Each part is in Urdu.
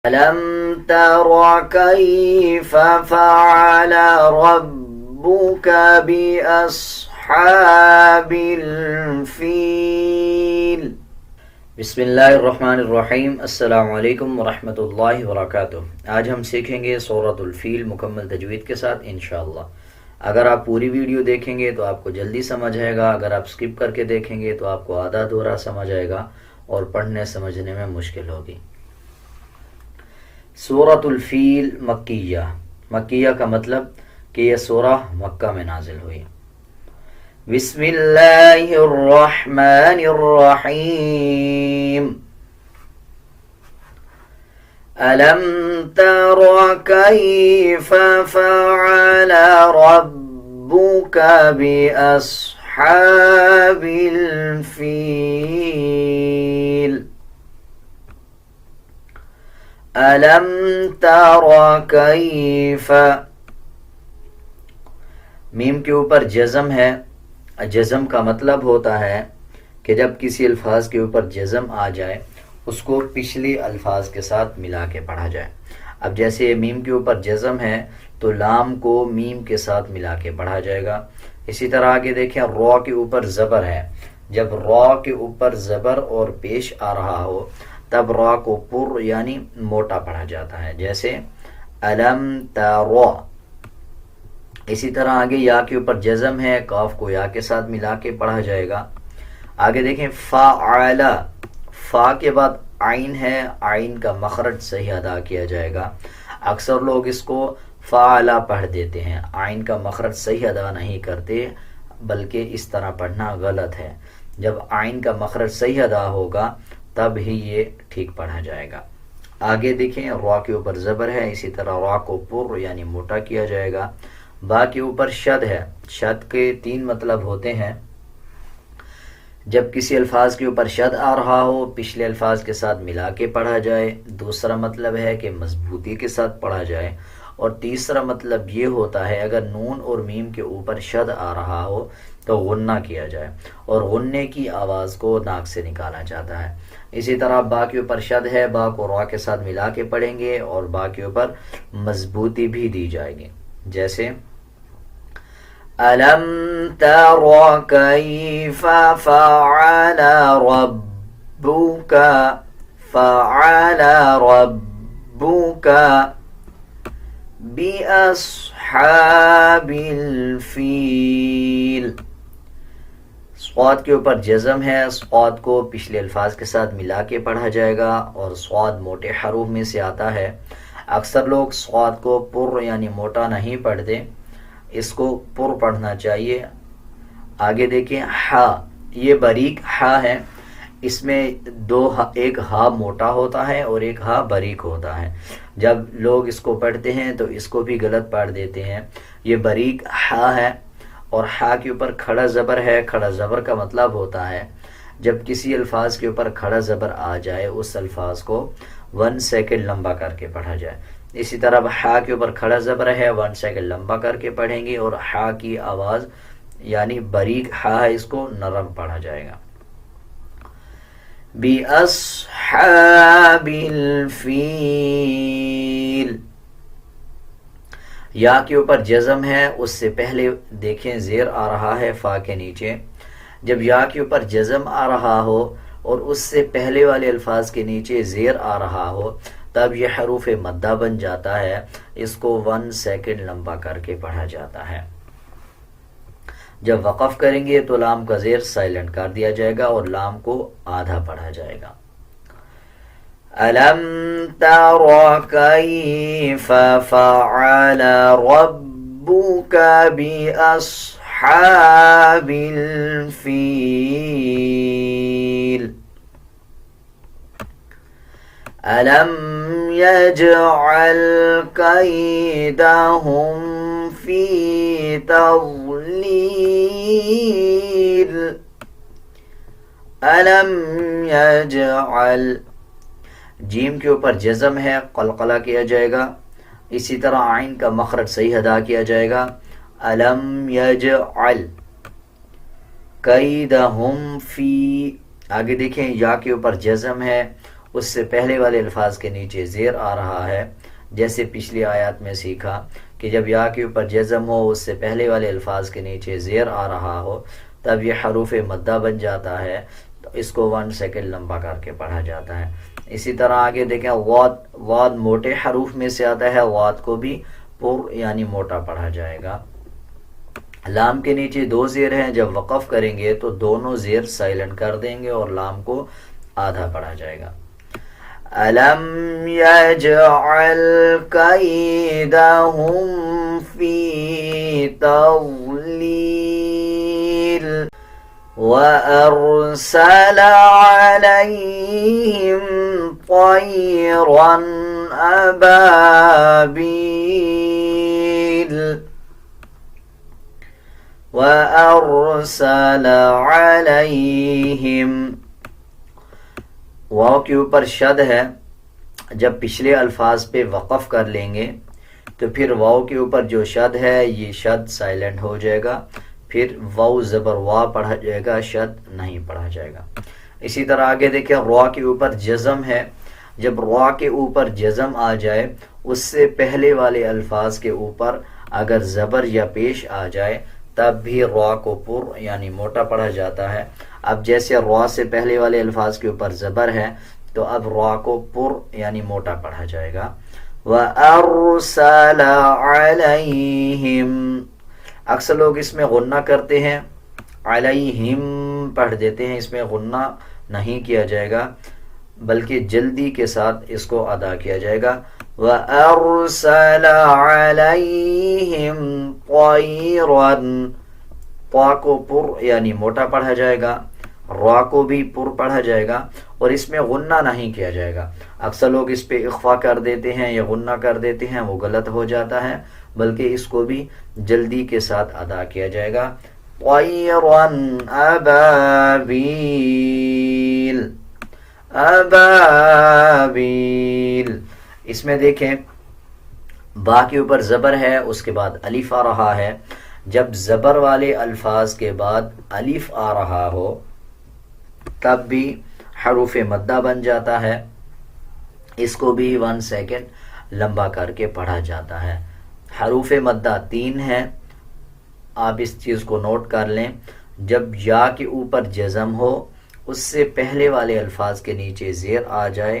ألم تر كيف فعل ربك بأصحاب الفيل بسم اللہ الرحمن الرحیم۔ السلام علیکم ورحمۃ اللہ وبرکاتہ۔ آج ہم سیکھیں گے سورۃ الفیل مکمل تجوید کے ساتھ انشاءاللہ۔ اگر آپ پوری ویڈیو دیکھیں گے تو آپ کو جلدی سمجھ آئے گا، اگر آپ سکپ کر کے دیکھیں گے تو آپ کو آدھا دورہ سمجھ آئے گا اور پڑھنے سمجھنے میں مشکل ہوگی۔ سورۃ الفیل مکیہ، مکیہ کا مطلب کہ یہ سورہ مکہ میں نازل ہوئی۔ بسم اللہ الرحمن الرحیم۔ ألم تر كيف فعل ربك بأصحاب الفيل ألم تر كيف، میم کے اوپر جزم ہے۔ جزم کا مطلب ہوتا ہے کہ جب کسی الفاظ کے اوپر جزم آ جائے اس کو پچھلی الفاظ کے ساتھ ملا کے پڑھا جائے۔ اب جیسے میم کے اوپر جزم ہے تو لام کو میم کے ساتھ ملا کے پڑھا جائے گا۔ اسی طرح آگے دیکھیں، را کے اوپر زبر ہے، جب را کے اوپر زبر اور پیش آ رہا ہو تب را کو پر یعنی موٹا پڑھا جاتا ہے، جیسے علم ترا۔ اسی طرح آگے یا کے اوپر جزم ہے، کاف کو یا کے ساتھ ملا کے پڑھا جائے گا۔ آگے دیکھیں فعل، فا کے بعد عین ہے، عین کا مخرج صحیح ادا کیا جائے گا۔ اکثر لوگ اس کو فعلا پڑھ دیتے ہیں، عین کا مخرج صحیح ادا نہیں کرتے بلکہ اس طرح پڑھنا غلط ہے۔ جب عین کا مخرج صحیح ادا ہوگا تب ہی یہ ٹھیک پڑھا جائے گا۔ آگے دیکھیں، را کے اوپر زبر ہے، اسی طرح را کو پر یعنی موٹا کیا جائے گا۔ با کے اوپر شد ہے، شد کے 3 مطلب ہوتے ہیں۔ جب کسی الفاظ کے اوپر شد آ رہا ہو پچھلے الفاظ کے ساتھ ملا کے پڑھا جائے، دوسرا مطلب ہے کہ مضبوطی کے ساتھ پڑھا جائے، اور تیسرا مطلب یہ ہوتا ہے اگر نون اور میم کے اوپر شد آ رہا ہو تو غنہ کیا جائے، اور غنے کی آواز کو ناک سے نکالا جاتا ہے۔ اسی طرح با کے اوپر شد ہے، با کو را کے ساتھ ملا کے پڑھیں گے اور با کے اوپر مضبوطی بھی دی جائے گی، جیسے ألم تر كيف فعل ربك فعل ربك بأصحاب الفيل۔ صاد کے اوپر جزم ہے، صاد کو پچھلے الفاظ کے ساتھ ملا کے پڑھا جائے گا اور صاد موٹے حروف میں سے آتا ہے۔ اکثر لوگ صاد کو پر یعنی موٹا نہیں پڑھتے، اس کو پر پڑھنا چاہیے۔ آگے دیکھیں ہا، یہ باریک ہا ہے، اس میں ایک ہا موٹا ہوتا ہے اور ایک ہا باریک ہوتا ہے۔ جب لوگ اس کو پڑھتے ہیں تو اس کو بھی غلط پڑھ دیتے ہیں۔ یہ باریک ہا ہے اور ہا کے اوپر کھڑا زبر ہے۔ کھڑا زبر کا مطلب ہوتا ہے جب کسی الفاظ کے اوپر کھڑا زبر آ جائے اس الفاظ کو 1 سیکنڈ لمبا کر کے پڑھا جائے۔ اسی طرح ہا کے اوپر کھڑا زبر ہے، 1 سیکنڈ لمبا کر کے پڑھیں گے، اور ہا کی آواز یعنی باریک ہا ہے، اس کو نرم پڑھا جائے گا۔ بِأَصْحَابِ الْفِيلِ، یا کے اوپر جزم ہے، اس سے پہلے دیکھیں زیر آ رہا ہے فا کے نیچے۔ جب یا کے اوپر جزم آ رہا ہو اور اس سے پہلے والے الفاظ کے نیچے زیر آ رہا ہو تب یہ حروف مدہ بن جاتا ہے، اس کو 1 سیکنڈ لمبا کر کے پڑھا جاتا ہے۔ جب وقف کریں گے تو لام کا زیر سائلنٹ کر دیا جائے گا اور لام کو آدھا پڑھا جائے گا۔ أَلَمْ تَرَ كَيْفَ فَعَلَ رَبُّكَ بِأَصْحَابِ الْفِيلِ أَلَمْ يَجْعَلْ كَيْدَهُمْ فِي تَضْلِيلٍ أَلَمْ يَجْعَلْ، جیم کے اوپر جزم ہے، قلقلہ کیا جائے گا، اسی طرح عین کا مخرج صحیح ادا کیا جائے گا۔ أَلَمْ يَجْعَلْ قیدہم فی، آگے دیکھیں یا کے اوپر جزم ہے اس سے پہلے والے الفاظ کے نیچے زیر آ رہا ہے، جیسے پچھلی آیات میں سیکھا کہ جب یا کے اوپر جزم ہو اس سے پہلے والے الفاظ کے نیچے زیر آ رہا ہو تب یہ حروف مدہ بن جاتا ہے، تو اس کو 1 سیکنڈ لمبا کر کے پڑھا جاتا ہے۔ اسی طرح آگے دیکھیں واد موٹے حروف میں سے آتا ہے، واد کو بھی پر یعنی موٹا پڑھا جائے گا۔ لام کے نیچے 2 زیر ہیں، جب وقف کریں گے تو دونوں زیر سائلنٹ کر دیں گے اور لام کو آدھا پڑھا جائے گا۔ أَلَمْ يَجْعَلْ كَيْدَهُمْ فِي تَضْلِيلٍ وَأَرْسَلَ عَلَيْهِمْ طَيْرًا أَبَابِيلَ وَأَرْسَلَ عَلَيْهِمْ، واو کے اوپر شد ہے، جب پچھلے الفاظ پہ وقف کر لیں گے تو پھر واو کے اوپر جو شد ہے یہ شد سائلنٹ ہو جائے گا، پھر واو زبر وا پڑھا جائے گا، شد نہیں پڑھا جائے گا۔ اسی طرح آگے دیکھیں را کے اوپر جزم ہے، جب را کے اوپر جزم آ جائے اس سے پہلے والے الفاظ کے اوپر اگر زبر یا پیش آ جائے تب بھی را کو پر یعنی موٹا پڑھا جاتا ہے۔ اب جیسے را سے پہلے والے الفاظ کے اوپر زبر ہے تو اب را کو پر یعنی موٹا پڑھا جائے گا۔ وَأَرْسَلَ عَلَيْهِمْ، اکثر لوگ اس میں غنہ کرتے ہیں، علیہم پڑھ دیتے ہیں، اس میں غنہ نہیں کیا جائے گا بلکہ جلدی کے ساتھ اس کو ادا کیا جائے گا۔ وَأَرْسَلَ عَلَيْهِمْ طَيْرًا، طا کو پر یعنی موٹا پڑھا جائے گا، را کو بھی پر پڑھا جائے گا اور اس میں غنہ نہیں کیا جائے گا۔ اکثر لوگ اس پہ اخفا کر دیتے ہیں یا غنہ کر دیتے ہیں، وہ غلط ہو جاتا ہے، بلکہ اس کو بھی جلدی کے ساتھ ادا کیا جائے گا۔ طَيْرًا أَبَابِيلَ، ابابیل، اس میں دیکھیں با کے اوپر زبر ہے، اس کے بعد الف آ رہا ہے، جب زبر والے الفاظ کے بعد الف آ رہا ہو تب بھی حروف مدہ بن جاتا ہے، اس کو بھی 1 سیکنڈ لمبا کر کے پڑھا جاتا ہے۔ حروف مدہ 3 ہیں، آپ اس چیز کو نوٹ کر لیں، جب یا کے اوپر جزم ہو اس سے پہلے والے الفاظ کے نیچے زیر آ جائے،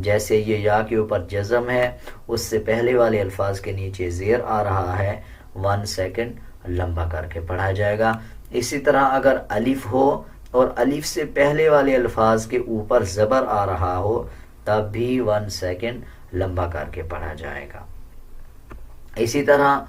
جیسے یہ یا کے اوپر جزم ہے اس سے پہلے والے الفاظ کے نیچے زیر آ رہا ہے، 1 سیکنڈ لمبا کر کے پڑھا جائے گا۔ اسی طرح اگر الف ہو اور الف سے پہلے والے الفاظ کے اوپر زبر آ رہا ہو تب بھی 1 سیکنڈ لمبا کر کے پڑھا جائے گا۔ اسی طرح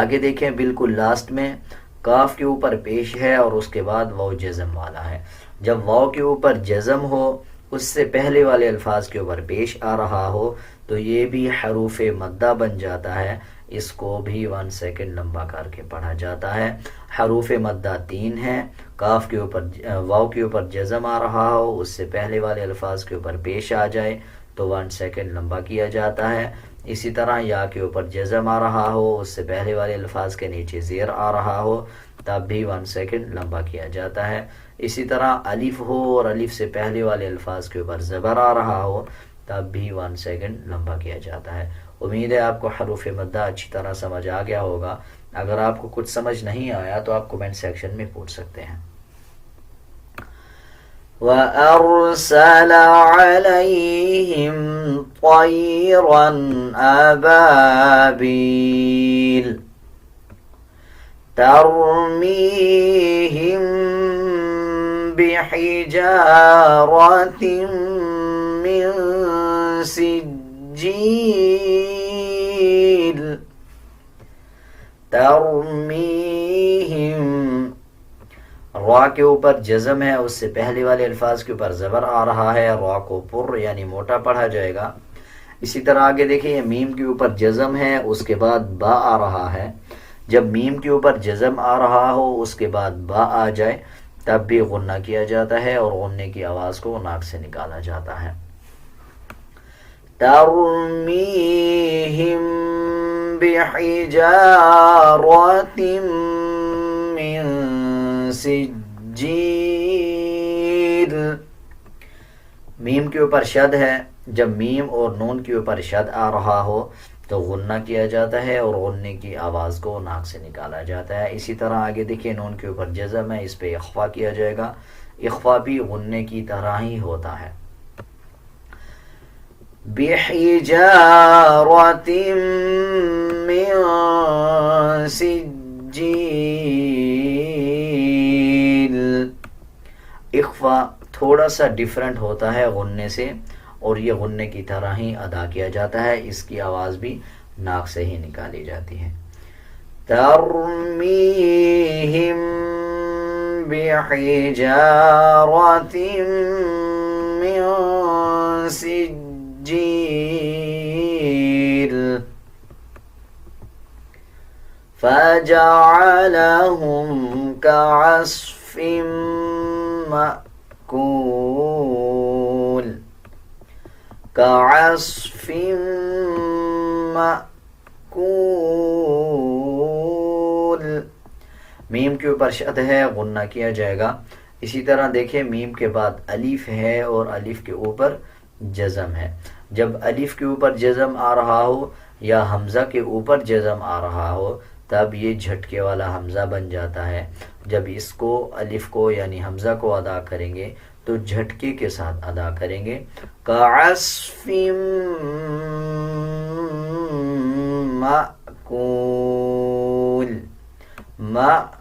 آگے دیکھیں بالکل لاسٹ میں کاف کے اوپر پیش ہے اور اس کے بعد واو جزم والا ہے، جب واو کے اوپر جزم ہو اس سے پہلے والے الفاظ کے اوپر پیش آ رہا ہو تو یہ بھی حروف مدہ بن جاتا ہے، اس کو بھی 1 سیکنڈ لمبا کر کے پڑھا جاتا ہے۔ حروف مدہ 3 ہیں، کاف کے اوپر واو کے اوپر جزم آ رہا ہو اس سے پہلے والے الفاظ کے اوپر پیش آ جائے تو 1 سیکنڈ لمبا کیا جاتا ہے۔ اسی طرح یا کے اوپر جزم آ رہا ہو اس سے پہلے والے الفاظ کے نیچے زیر آ رہا ہو تب بھی 1 سیکنڈ لمبا کیا جاتا ہے۔ اسی طرح الف ہو اور الف سے پہلے والے الفاظ کے اوپر زبر آ رہا ہو تب بھی 1 سیکنڈ لمبا کیا جاتا ہے۔ امید ہے آپ کو حروف مدہ اچھی طرح سمجھ آ گیا ہوگا، اگر آپ کو کچھ سمجھ نہیں آیا تو آپ کمنٹ سیکشن میں پوچھ سکتے ہیں۔ وَأَرْسَلَ عَلَيْهِمْ طَيْرًا أَبَابِيلَ تَرْمِيهِمْ بِحِجَارَةٍ مِّن سِجِّيلٍ تَرْمِيهِمْ، را کے اوپر جزم ہے اس سے پہلے والے الفاظ کے اوپر زبر آ رہا ہے، را کو پر یعنی موٹا پڑھا جائے گا۔ اسی طرح آگے دیکھیں یہ میم کے اوپر جزم ہے اس کے بعد با آ رہا ہے، جب میم کے اوپر جزم آ رہا ہو اس کے بعد با آ جائے تب بھی غنہ کیا جاتا ہے اور غننے کی آواز کو ناک سے نکالا جاتا ہے۔ تَرْمِيهِمْ بِحِجَارَةٍ مِّن سِجِّيلٍ میم کے اوپر شد ہے، جب میم اور نون کے اوپر شد آ رہا ہو تو غنہ کیا جاتا ہے اور غننے کی آواز کو ناک سے نکالا جاتا ہے۔ اسی طرح آگے دیکھیں نون کے اوپر جزم ہے، اس پہ اخفا کیا جائے گا، اخفا بھی غننے کی طرح ہی ہوتا ہے۔ بِحِجَارَةٍ مِّن سِجِّيلٍ، اخفا تھوڑا سا ڈیفرنٹ ہوتا ہے غننے سے، اور یہ غننے کی طرح ہی ادا کیا جاتا ہے، اس کی آواز بھی ناک سے ہی نکالی جاتی ہے۔ ترمیہم بحجارۃ من سجیل فجعلہم کعصف مأکول، کعصف مأکول، میم کے اوپر شد ہے، غنہ کیا جائے گا۔ اسی طرح دیکھیں میم کے بعد الف ہے اور الف کے اوپر جزم ہے، جب الف کے اوپر جزم آ رہا ہو یا حمزہ کے اوپر جزم آ رہا ہو تب یہ جھٹکے والا حمزہ بن جاتا ہے۔ جب اس کو الف کو یعنی حمزہ کو ادا کریں گے تو جھٹکے کے ساتھ ادا کریں گے، کعصف مأکول، مأکول،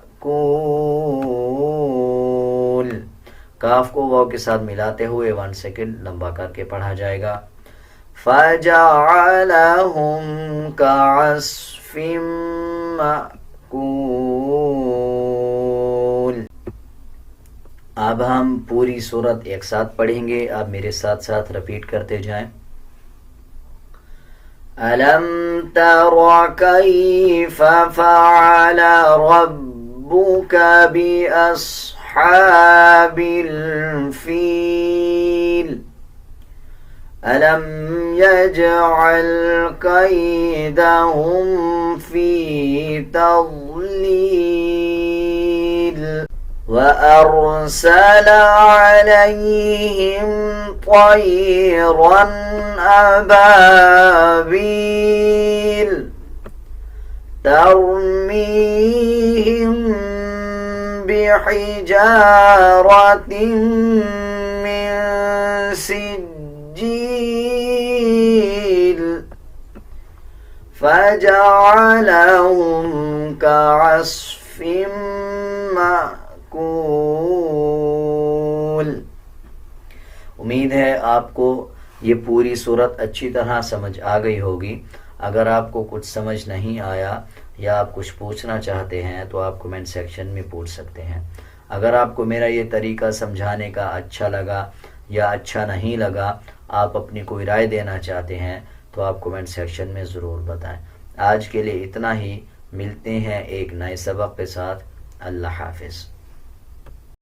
کاف کو واو کے ساتھ ملاتے ہوئے 1 سیکنڈ لمبا کر کے پڑھا جائے گا۔ فَجَعَلَهُمْ كَعَصْفٍ مَأْكُولٍ۔ اب ہم پوری سورت ایک ساتھ پڑھیں گے، آپ میرے ساتھ ساتھ رپیٹ کرتے جائیں۔ أَلَمْ تَرَ كَيْفَ فَعَلَ رَبُّكَ بِأَصْحَابِ الْفِيلِ أَلَمْ يَجْعَلْ كَيْدَهُمْ فِي تَضْلِيلٍ وَأَرْسَلَ عَلَيْهِمْ طَيْرًا أَبَابِيلَ تَرْمِيهِمْ بِحِجَارَةٍ مِّن سِجِّيلٍ فَجَعَلَهُمْ كَعَصْفٍ مَّأْكُولٍ۔ امید ہے آپ کو یہ پوری صورت اچھی طرح سمجھ آ گئی ہوگی۔ اگر آپ کو کچھ سمجھ نہیں آیا یا آپ کچھ پوچھنا چاہتے ہیں تو آپ کمنٹ سیکشن میں پوچھ سکتے ہیں۔ اگر آپ کو میرا یہ طریقہ سمجھانے کا اچھا لگا یا اچھا نہیں لگا، آپ اپنی کوئی رائے دینا چاہتے ہیں تو آپ کمنٹ سیکشن میں ضرور بتائیں۔ آج کے لیے اتنا ہی، ملتے ہیں ایک نئے سبق کے ساتھ۔ اللہ حافظ۔